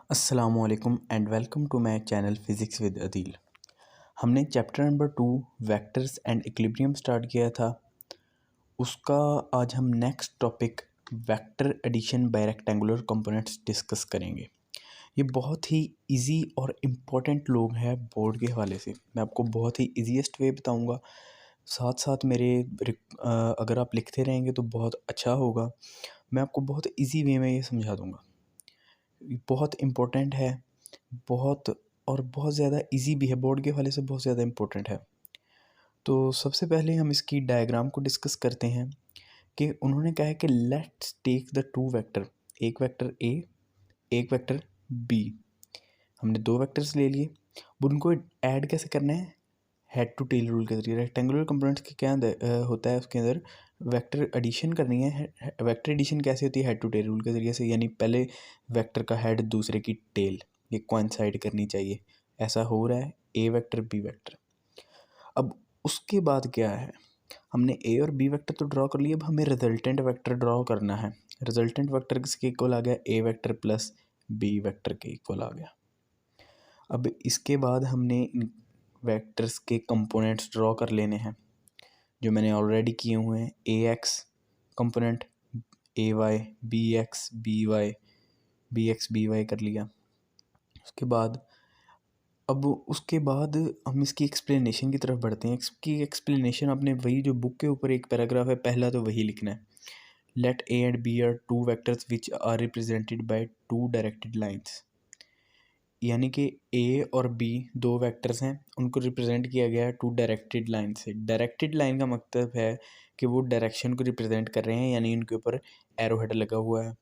अस्सलामुअलैकुम and welcome to my channel physics with Adeel. हमने chapter number 2 vectors and equilibrium start किया था। उसका आज हम next topic vector addition by rectangular components discuss करेंगे। ये बहुत ही इजी और इम्पोर्टेंट लोग हैं बोर्ड के हवाले से। मैं आपको बहुत ही ईजीएस्ट वे बताऊंगा, साथ साथ अगर आप लिखते रहेंगे तो बहुत अच्छा होगा। मैं आपको बहुत इजी वे में ये समझा दूंगा। बहुत इम्पोर्टेंट है, बहुत ज़्यादा इजी भी है, बोर्ड के हवाले से बहुत ज़्यादा इम्पोर्टेंट है। तो सबसे पहले हम इसकी डायग्राम को डिस्कस करते हैं कि उन्होंने कहा है कि let's take the two vector, एक वेक्टर ए, एक वेक्टर बी। हमने दो वेक्टर्स ले लिए, अब उनको ऐड कैसे करना है? हेड टू टेल रूल के जरिए। रेक्टेंगुलर कंपोनेंट्स के क्या होता है, उसके अंदर वेक्टर एडिशन करनी है। वेक्टर एडिशन कैसे होती है? हेड टू टेल रूल के ज़रिए से, यानी पहले वेक्टर का हेड दूसरे की टेल, ये कोइंसाइड करनी चाहिए। ऐसा हो रहा है ए वेक्टर बी वेक्टर। अब उसके बाद क्या है, हमने ए और बी वेक्टर तो ड्रॉ कर लिया, अब हमें रिजल्टेंट वेक्टर ड्रॉ करना है। रिजल्टेंट वेक्टर किसके इक्वल आ गया? ए वेक्टर प्लस बी वेक्टर के इक्वल आ गया। अब इसके बाद हमने वेक्टर्स के कंपोनेंट्स ड्रॉ कर लेने हैं, जो मैंने ऑलरेडी किए हुए हैं। A X component, A Y, B X B Y कर लिया। उसके बाद हम इसकी एक्सप्लेनेशन की तरफ बढ़ते हैं। इसकी एक्सप्लेनेशन आपने वही जो बुक के ऊपर एक पैराग्राफ है पहला, तो वही लिखना है। Let A and B are two vectors which are represented by two directed lines. यानी कि ए और बी दो वेक्टर्स हैं, उनको रिप्रेजेंट किया गया है टू डायरेक्टेड लाइन से। डायरेक्टेड लाइन का मतलब है कि वो डायरेक्शन को रिप्रेजेंट कर रहे हैं, यानी इनके ऊपर एरो हेड लगा हुआ है।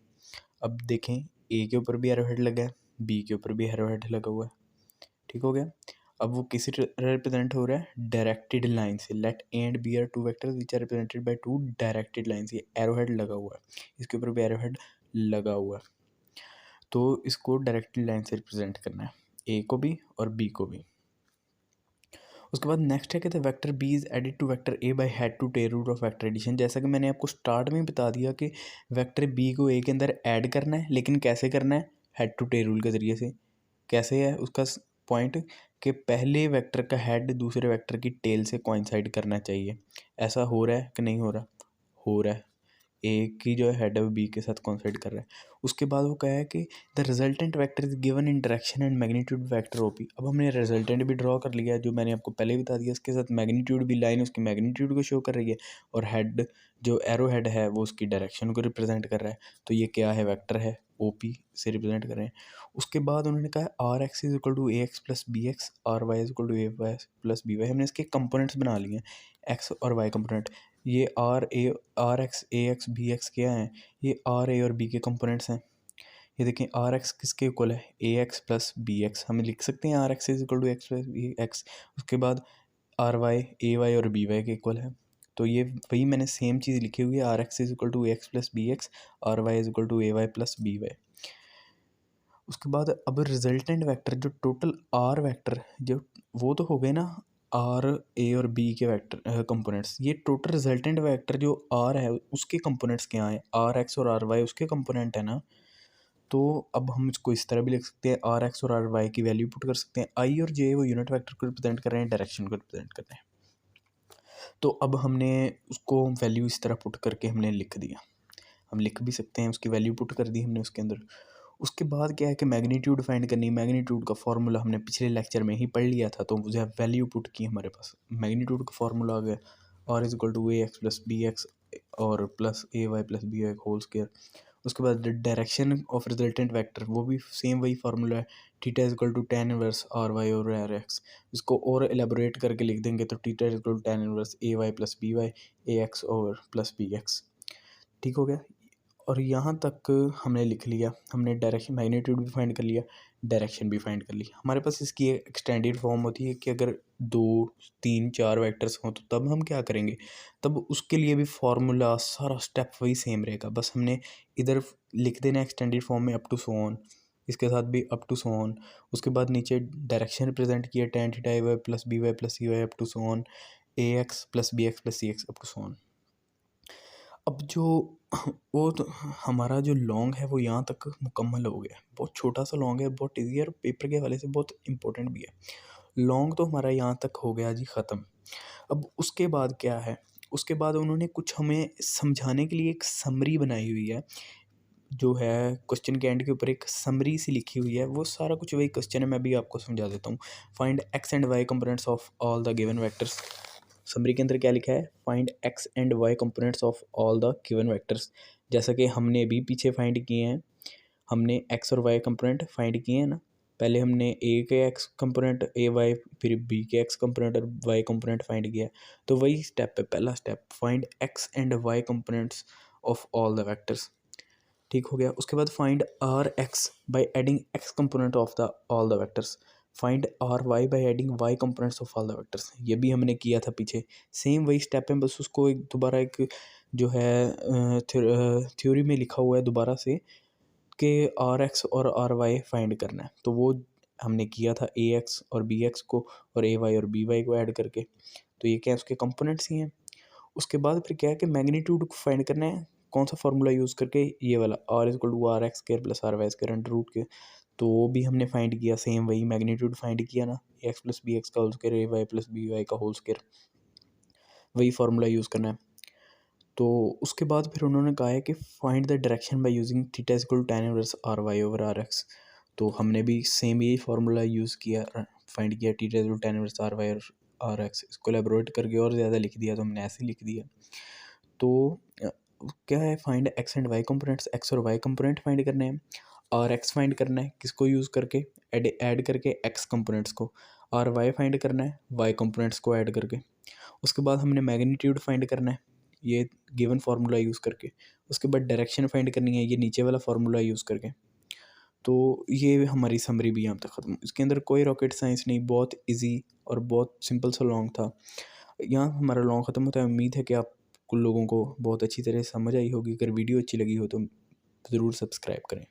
अब देखें, ए के ऊपर भी एरो हेड लगा है, बी के ऊपर भी एरो हेड लगा हुआ है। ठीक हो गया। अब वो किसी रिप्रेजेंट हो रहा है? डायरेक्टेड लाइन से। Let A and B are two vectors which are represented by two directed lines. ये एरो हेड लगा हुआ है, इसके ऊपर भी एरो हेड लगा हुआ है, तो इसको डायरेक्टेड लाइन से रिप्रेजेंट करना है, ए को भी और बी को भी। उसके बाद नेक्स्ट है कि the vector B is added to vector A by head to tail rule of vector addition. जैसा कि मैंने आपको स्टार्ट में बता दिया कि वेक्टर बी को ए के अंदर ऐड करना है, लेकिन कैसे करना है? हेड टू टेल रूल के ज़रिए से। कैसे है उसका पॉइंट? कि पहले वेक्टर का हेड दूसरे वेक्टर की टेल से कोइंसाइड करना चाहिए। ऐसा हो रहा है कि नहीं हो रहा? हो रहा है। ए की जो हेड है वो बी के साथ कोइंसाइड कर रहा है। उसके बाद वो कहा है कि the resultant vector is given in direction and magnitude vector OP. अब हमने रिजल्टेंट भी ड्रॉ कर लिया, जो मैंने आपको पहले बता दिया। इसके साथ मैग्नीट्यूड भी, लाइन उसकी मैग्नीट्यूड को शो कर रही है, और हेड जो एरो हेड है वो उसकी डायरेक्शन को रिप्रेजेंट कर रहा है। तो ये क्या है? वेक्टर है, ओपी से रिप्रेजेंट कर रहे हैं। उसके बाद उन्होंने कहा R x is equal to A x plus B x, R y is equal to A Y plus B y. हमने इसके कंपोनेंट्स बना लिए हैं, एक्स और वाई कंपोनेंट। ये R x A x B x क्या है? ये आर ए और बी के कंपोनेंट्स हैं। ये देखें, आर एक्स किसके इक्वल है? A x plus B x. हम लिख सकते हैं R x is equal to x plus B x. उसके बाद आर वाई ए वाई और बी वाई के इक्वल है। तो ये वही मैंने सेम चीज़ लिखी हुई है, R x is equal to A x plus B x, R y is equal to A Y plus B y. उसके बाद अब रिजल्टेंट वेक्टर, जो टोटल आर वेक्टर, जो वो तो हो गए ना आर ए और बी के वेक्टर कंपोनेंट्स। ये टोटल रिजल्टेंट वेक्टर जो आर है उसके कंपोनेंट्स क्या हैं? आर एक्स और आर वाई उसके कंपोनेंट है ना। तो अब हम इसको इस तरह भी लिख सकते हैं, आर एक्स और आर वाई की वैल्यू पुट कर सकते हैं। आई और जे वो यूनिट वेक्टर को रिप्रेजेंट कर रहे हैं, डायरेक्शन को रिप्रेजेंट कर रहे हैं। तो अब हमने उसको वैल्यू इस तरह पुट करके हमने लिख दिया। हम लिख भी सकते हैं, उसकी वैल्यू पुट कर दी हमने उसके अंदर। उसके बाद क्या है कि मैग्नीट्यूड फाइंड करनी। मैग्नीट्यूड का फार्मूला हमने पिछले लेक्चर में ही पढ़ लिया था, तो मुझे वैल्यू पुट की हमारे पास। मैग्नीट्यूड का फार्मूला आ गया R is equal to A x plus B X और plus A Y plus B Y whole square. उसके बाद डायरेक्शन ऑफ रिजल्टेंट वेक्टर, वो भी सेम वही फार्मूला है, theta is equal to tan inverse R y और R x. इसको और एलेबोरेट करके लिख देंगे तो theta is equal to tan inverse A Y plus B y A x और प्लस बी एक्स। ठीक हो गया। और यहाँ तक हमने लिख लिया, हमने डायरेक्शन मैग्नीट्यूड भी फाइंड कर लिया, डायरेक्शन भी फाइंड कर ली। हमारे पास इसकी एक एक्सटेंडेड फॉर्म होती है कि अगर 2 3 4 वेक्टर्स हों तो तब हम क्या करेंगे? तब उसके लिए भी फार्मूला सारा स्टेप वही सेम रहेगा, बस हमने इधर लिख देना एक्सटेंडेड फॉर्म में अप टू सो ऑन, इसके साथ भी अप टू सो ऑन। उसके बाद नीचे डायरेक्शन रिप्रेजेंट किया tan theta A Y plus B y plus C y up to so on, A x plus B x plus C x up to so on. अब जो वो तो हमारा जो लॉन्ग है वो यहाँ तक मुकम्मल हो गया। बहुत छोटा सा लॉन्ग है, बहुत ईजी है और पेपर के हवाले से बहुत इंपॉर्टेंट भी है। लॉन्ग तो हमारा यहाँ तक हो गया जी ख़त्म। अब उसके बाद क्या है, उसके बाद उन्होंने कुछ हमें समझाने के लिए एक समरी बनाई हुई है, जो है क्वेश्चन के एंड के ऊपर एक समरी सी लिखी हुई है। वो सारा कुछ वही क्वेश्चन है, मैं भी आपको समझा देता हूँ। Find x and y components of all the given vectors. Summary के अंदर क्या लिखा है, find x and y components of all the given vectors. जैसा कि हमने भी पीछे फाइंड किए हैं, हमने एक्स और वाई कंपोनेंट फाइंड किए हैं ना। पहले हमने ए के एक्स कंपोनेंट ए वाई, फिर बी के एक्स कंपोनेंट और वाई कंपोनेंट फाइंड किया है। तो वही स्टेप है, पहला step, find x and y components of all the vectors. ठीक हो गया। उसके बाद find R x by adding x component of the all the vectors. Find R y by adding y components of all the vectors. ये भी हमने किया था पीछे, सेम वही स्टेप है, बस उसको एक दोबारा एक जो है थ्योरी में लिखा हुआ है दोबारा से कि आर एक्स और आर वाई फाइंड करना है। तो वो हमने किया था ए एक्स और बी एक्स को और ए वाई और बी वाई को ऐड करके। तो ये क्या है, उसके कंपोनेंट्स ही हैं। उसके बाद फिर क्या है कि मैग्नीट्यूड को फाइंड करना है, कौन सा फार्मूला यूज़ करके, ये वाला R is equal to R x square plus R y square under root के। तो वो भी हमने फाइंड किया, सेम वही मैग्नीट्यूड फाइंड किया ना, ए एक्स प्लस बी एक्स का होल स्क्वायर ए वाई प्लस बी वाई का होल स्क्वायर, वही फार्मूला यूज़ करना है। तो उसके बाद फिर उन्होंने कहा है कि find the direction by using theta is equal to tan inverse R y over R x. तो हमने भी सेम यही फार्मूला यूज़ किया, फाइंड किया theta is equal to tan inverse R y और आर एक्स। इसको एलेबोरेट करके और ज़्यादा लिख दिया, तो हमने ऐसे लिख दिया। तो क्या है, find x and y components, x और वाई कंपोनेंट फाइंड करने हैं। आर एक्स फाइंड करना है, किसको यूज़ करके, ऐड करके एक्स कंपोनेंट्स को। आर वाई फाइंड करना है, वाई कंपोनेंट्स को ऐड करके। उसके बाद हमने मैग्नीट्यूड फाइंड करना है, ये गिवन फार्मूला यूज़ करके। उसके बाद डायरेक्शन फाइंड करनी है, ये नीचे वाला फार्मूला यूज़ करके। तो ये हमारी समरी भी यहाँ तक ख़त्म। इसके अंदर कोई रॉकेट साइंस नहीं, बहुत इजी और बहुत सिंपल सा लॉन्ग था। यहाँ हमारा लॉन्ग ख़त्म होता है। उम्मीद है कि आप लोगों को बहुत अच्छी तरह समझ आई होगी। अगर वीडियो अच्छी लगी हो तो ज़रूर सब्सक्राइब करें।